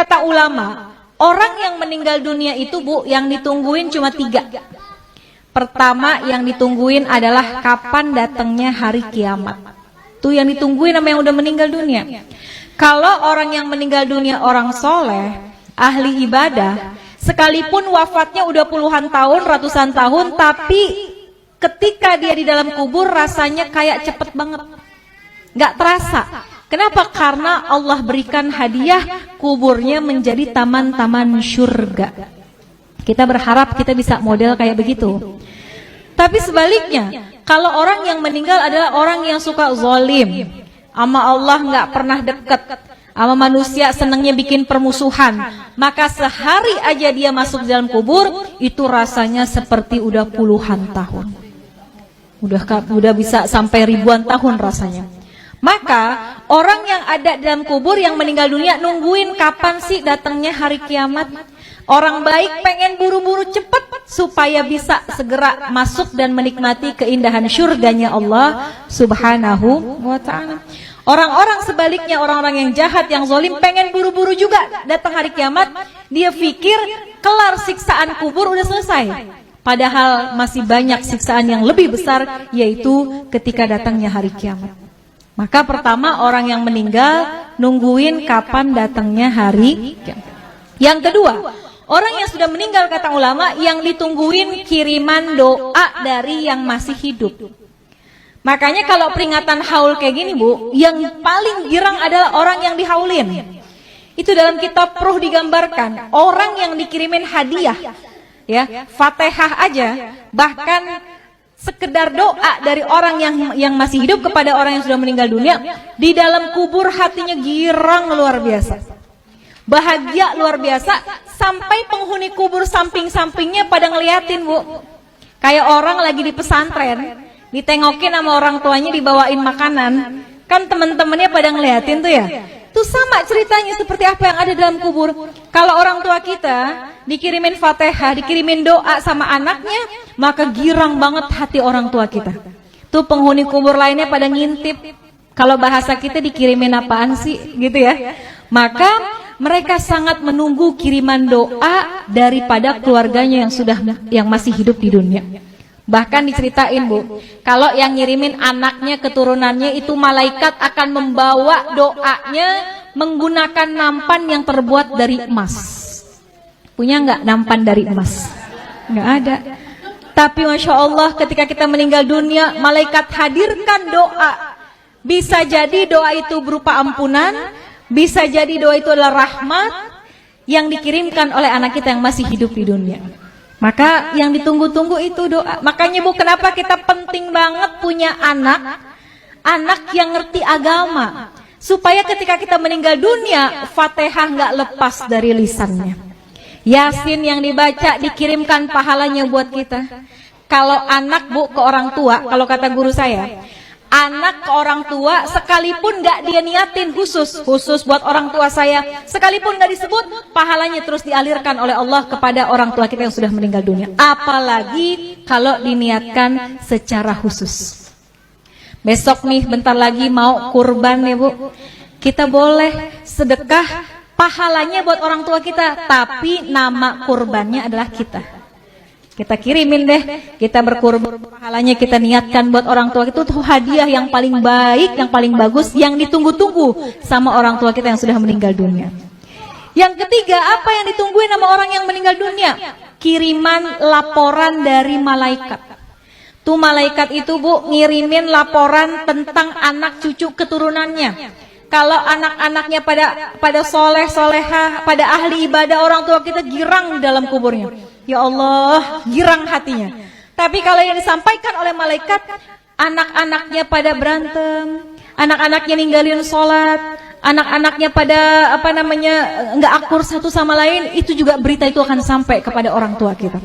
Kata ulama, orang yang meninggal dunia itu Bu, yang ditungguin cuma 3. Pertama yang ditungguin adalah kapan datangnya hari kiamat. Itu yang ditungguin sama yang udah meninggal dunia. Kalau orang yang meninggal dunia orang soleh, ahli ibadah, sekalipun wafatnya udah puluhan tahun, ratusan tahun, tapi ketika dia di dalam kubur rasanya kayak cepet banget, gak terasa. Kenapa? Karena Allah berikan hadiah kuburnya menjadi taman-taman surga. Kita berharap kita bisa model kayak begitu. Tapi sebaliknya, kalau orang yang meninggal adalah orang yang suka zalim, sama Allah nggak pernah deket, sama manusia senangnya bikin permusuhan, maka sehari aja dia masuk dalam kubur itu rasanya seperti udah puluhan tahun, udah bisa sampai ribuan tahun rasanya. Maka orang yang ada dalam kubur yang meninggal dunia nungguin kapan sih datangnya hari kiamat. Orang baik pengen buru-buru cepat supaya bisa segera masuk dan menikmati keindahan surganya Allah Subhanahu wa ta'ala. Orang-orang sebaliknya, orang-orang yang jahat, yang zalim pengen buru-buru juga datang hari kiamat. Dia pikir kelar siksaan kubur udah selesai. Padahal masih banyak siksaan yang lebih besar, yaitu ketika datangnya hari kiamat. Maka pertama orang yang meninggal nungguin kapan datangnya hari kiamat. Yang kedua, orang yang sudah meninggal kata ulama yang ditungguin kiriman doa dari yang masih hidup. Makanya kalau peringatan haul kayak gini Bu, yang paling girang adalah orang yang dihaulin. Itu dalam kitab Ruh digambarkan, orang yang dikirimin hadiah, ya, Fatihah aja, bahkan sekedar doa dari orang yang masih hidup kepada orang yang sudah meninggal dunia, di dalam kubur hatinya girang luar biasa, bahagia luar biasa, sampai penghuni kubur samping-sampingnya pada ngeliatin Bu. Kayak orang lagi di pesantren, ditengokin sama orang tuanya dibawain makanan, kan teman-temannya pada ngeliatin tuh ya. Itu sama ceritanya seperti apa yang ada dalam kubur. Kalau orang tua kita dikirimin Fatihah, dikirimin doa sama anaknya, maka girang banget hati orang tua kita. Tuh penghuni kubur lainnya pada ngintip. Kalau bahasa kita dikirimin apaan sih gitu ya. Maka mereka sangat menunggu kiriman doa daripada keluarganya yang masih hidup di dunia. Bahkan diceritain Bu, kalau yang ngirimin anaknya, keturunannya itu malaikat akan membawa doanya menggunakan nampan yang terbuat dari emas. Punya nggak nampan dari emas? Nggak ada. Tapi Masya Allah ketika kita meninggal dunia, malaikat hadirkan doa. Bisa jadi doa itu berupa ampunan, bisa jadi doa itu adalah rahmat yang dikirimkan oleh anak kita yang masih hidup di dunia. Maka yang ditunggu-tunggu itu doa. Makanya Bu, kenapa kita penting banget punya anak yang ngerti agama, supaya ketika kita meninggal dunia, Fatihah nggak lepas dari lisannya. Yasin yang dibaca dikirimkan pahalanya buat kita. Kalau anak Bu ke orang tua, kalau kata guru saya, anak ke orang tua sekalipun gak dia niatin khusus buat orang tua saya, sekalipun gak disebut, pahalanya terus dialirkan oleh Allah kepada orang tua kita yang sudah meninggal dunia. Apalagi kalau diniatkan secara khusus. Besok nih bentar lagi mau kurban ya Bu, kita boleh sedekah, pahalanya buat orang tua kita, tapi nama kurbannya adalah kita. Kita kirimin deh, kita berkurban, pahalanya kita niatkan buat orang tua. Itu tuh hadiah yang paling baik, yang paling bagus, yang ditunggu-tunggu sama orang tua kita yang sudah meninggal dunia. Yang ketiga, apa yang ditungguin sama orang yang meninggal dunia? Kiriman laporan dari malaikat. Tuh malaikat itu Bu ngirimin laporan tentang anak cucu keturunannya. Kalau anak-anaknya pada soleh, soleha, pada ahli ibadah, orang tua kita girang dalam kuburnya. Ya Allah, girang hatinya. Tapi kalau yang disampaikan oleh malaikat, anak-anaknya pada berantem, anak-anaknya ninggalin sholat, anak-anaknya pada nggak akur satu sama lain, itu juga berita itu akan sampai kepada orang tua kita.